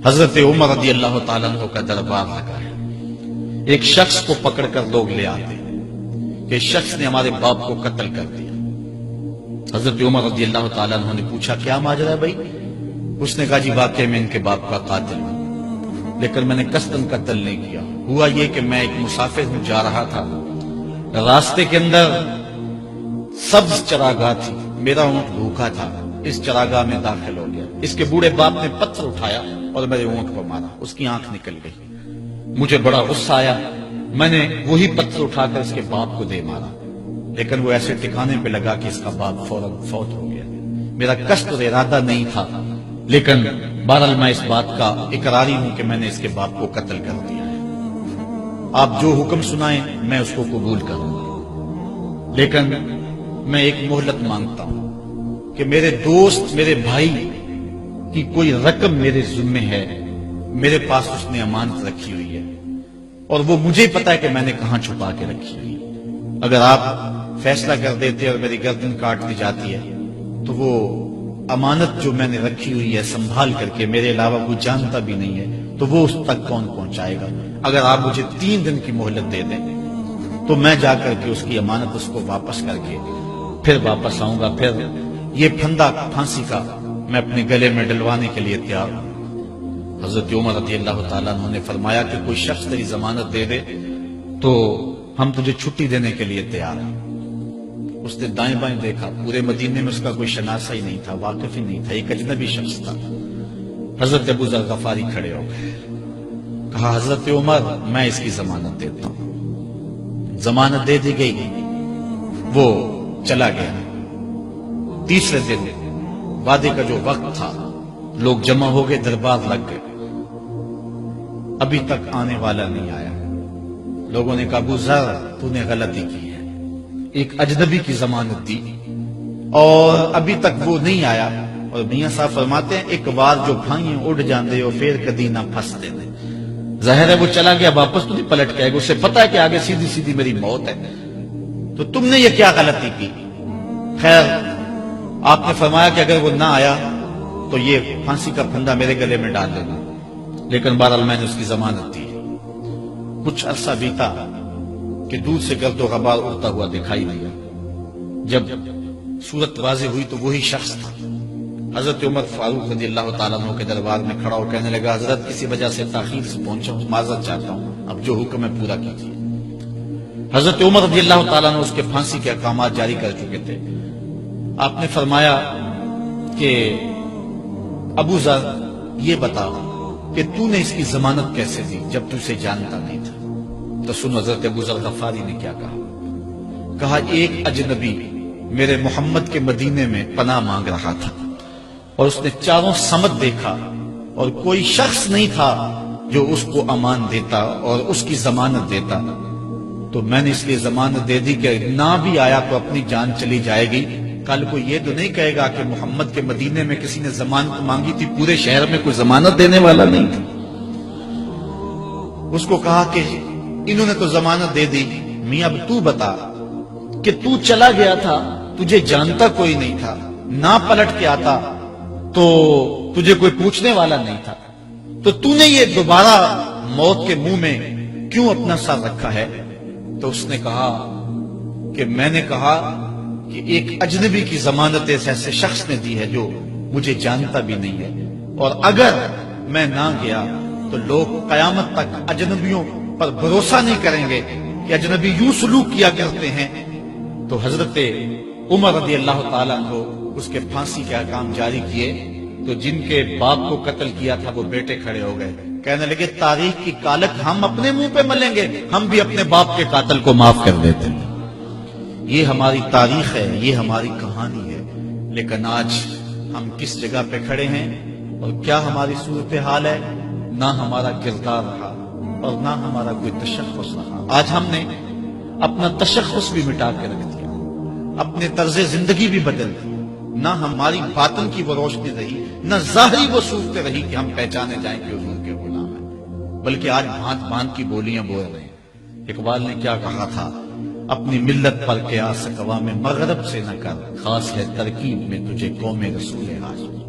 حضرت عمر رضی اللہ تعالیٰ عنہ کا دربار لگا ہے. ایک شخص کو پکڑ کر لوگ لے آتے ہیں کہ شخص نے ہمارے باپ کو قتل کر دیا. حضرت عمر رضی اللہ تعالیٰ عنہ نے پوچھا کیا ماجرا ہے بھائی؟ اس نے کہا جی واقعی میں ان کے باپ کا قاتل ہوں، لیکن میں نے قصداً قتل نہیں کیا. ہوا یہ کہ میں ایک مسافر ہوں، جا رہا تھا، راستے کے اندر سبز چراگاہ تھی، میرا اونٹ بھوکا تھا، اس چراگاہ میں داخل ہو گیا. اس کے بوڑھے باپ نے پتھر اٹھایا اور میرے اونٹ کو مارا، اس کی آنکھ نکل گئی. مجھے بڑا غصہ آیا، میں نے وہی پتھر اٹھا کر اس کے باپ کو دے مارا، لیکن وہ ایسے ٹھکانے پہ لگا کہ اس کا باپ فوراً فوت ہو گیا. میرا قصد اور ارادہ نہیں تھا، لیکن بہرحال میں اس بات کا اقراری ہوں کہ میں نے اس کے باپ کو قتل کر دیا ہے. آپ جو حکم سنائیں میں اس کو قبول کروں گا، لیکن میں ایک مہلت مانگتا ہوں کہ میرے دوست، میرے بھائی کی کوئی رقم میرے ذمہ ہے، میرے پاس اس نے امانت رکھی ہوئی ہے اور وہ مجھے پتا ہے کہ میں نے کہاں چھپا کے رکھی ہوئی ہے. اگر آپ فیصلہ کر دیتے اور میری گردن کاٹ دی جاتی ہے تو وہ امانت جو میں نے رکھی ہوئی ہے سنبھال کر کے، میرے علاوہ کوئی جانتا بھی نہیں ہے، تو وہ اس تک کون پہنچائے گا؟ اگر آپ مجھے 3 دن کی مہلت دے دیں تو میں جا کر کے اس کی امانت اس کو واپس کر کے پھر واپس آؤں گا. پھر یہ پھندا پھانسی کا میں اپنے گلے میں ڈلوانے کے لیے تیار ہوں. حضرت عمر رضی اللہ تعالیٰ عنہ نے فرمایا کہ کوئی شخص تیری ضمانت دے دے تو ہم تجھے چھٹی دینے کے لیے تیار ہیں. اس نے دائیں بائیں دیکھا، پورے مدینے میں اس کا کوئی شناسہ ہی نہیں تھا، واقف ہی نہیں تھا، ایک اجنبی شخص تھا. حضرت ابو ذر غفاری کھڑے ہو گئے، کہا حضرت عمر میں اس کی ضمانت دیتا ہوں. ضمانت دے دی گئی، وہ چلا گیا. تیسرے دن وعدے کا جو وقت تھا، لوگ جمع ہو گئے، دربار لگ گئے، ابھی تک آنے والا نہیں آیا. لوگوں نے کہا ابو ذر تو نے غلطی کی ہے، ایک اجنبی کی ضمانت دی اور ابھی تک وہ نہیں آیا. اور میاں صاحب فرماتے ہیں ایک بار جو بھائیں اڑ جاندے اور پھر کدی نہ پھنستے نے. ظاہر ہے وہ چلا گیا، واپس تو نہیں پلٹ کے آئے گا، اسے پتا ہے کہ آگے سیدھی سیدھی میری موت ہے، تو تم نے یہ کیا غلطی کی؟ خیر آپ نے فرمایا کہ اگر وہ نہ آیا تو یہ پھانسی کا پھندا میرے گلے میں ڈال دینا، لیکن بہرحال میں نے اس کی ضمانت دی. کچھ عرصہ بیتا کہ دور سے گرد و غبار اڑتا ہوا دکھائی دیا. جب صورت واضح ہوئی تو وہی شخص تھا. حضرت عمر فاروق رضی اللہ تعالیٰ عنہ کے دربار میں کھڑا ہو کہنے لگا حضرت کسی وجہ سے تاخیر سے پہنچا ہوں، معذرت چاہتا ہوں، اب جو حکم ہے پورا کیجیے. حضرت عمر رضی اللہ تعالیٰ عنہ اس کے پھانسی کے احکامات جاری کر چکے تھے. آپ نے فرمایا کہ ابو ذر یہ بتا کہ تو نے اس کی ضمانت کیسے دی جب تو اسے جانتا نہیں تھا؟ تو سن حضرت ابو ذر غفاری نے کیا کہا ایک اجنبی میرے محمد کے مدینے میں پناہ مانگ رہا تھا اور اس نے چاروں سمت دیکھا اور کوئی شخص نہیں تھا جو اس کو امان دیتا اور اس کی ضمانت دیتا، تو میں نے اس لیے ضمانت دے دی کہ نہ بھی آیا تو اپنی جان چلی جائے گی. کل کو یہ تو نہیں کہے گا کہ محمد کے مدینے میں کسی نے ضمانت مانگی تھی، پورے شہر میں کوئی ضمانت دینے والا نہیں تھا. اس کو کہا کہ انہوں نے تو ضمانت دے دی، میاں اب تو بتا کہ تو چلا گیا تھا، تجھے جانتا کوئی نہیں تھا، نہ پلٹ کے آتا تو تجھے کوئی پوچھنے والا نہیں تھا، تو تو نے یہ دوبارہ موت کے منہ میں کیوں اپنا سر رکھا ہے؟ تو اس نے کہا کہ میں نے کہا کہ ایک اجنبی کی ضمانت ایسے شخص نے دی ہے جو مجھے جانتا بھی نہیں ہے، اور اگر میں نہ گیا تو لوگ قیامت تک اجنبیوں پر بھروسہ نہیں کریں گے کہ اجنبی یوں سلوک کیا کرتے ہیں. تو حضرت عمر رضی اللہ تعالیٰ عنہ اس کے پھانسی کے احکام جاری کیے. تو جن کے باپ کو قتل کیا تھا وہ بیٹے کھڑے ہو گئے، کہنے لگے تاریخ کی کالک ہم اپنے منہ پہ ملیں گے، ہم بھی اپنے باپ کے قاتل کو معاف کر دیتے ہیں. یہ ہماری تاریخ ہے، یہ ہماری کہانی ہے. لیکن آج ہم کس جگہ پہ کھڑے ہیں اور کیا ہماری صورتحال ہے؟ نہ ہمارا کردار رہا اور نہ ہمارا کوئی تشخص رہا. آج ہم نے اپنا تشخص بھی مٹا کے رکھ دیا، اپنے طرز زندگی بھی بدل دی. نہ ہماری باطن کی وہ روشنی رہی، نہ ظاہری وہ صورت رہی کہ ہم پہچانے جائیں کہ حضور کے غلام ہیں، بلکہ آج بھانت بھانت کی بولیاں بول رہے ہیں. اقبال نے کیا کہا تھا؟ اپنی ملت پر قیاس اقوام مغرب سے نہ کر، خاص ہے ترکیب میں تجھے قوم رسول ہاشمی.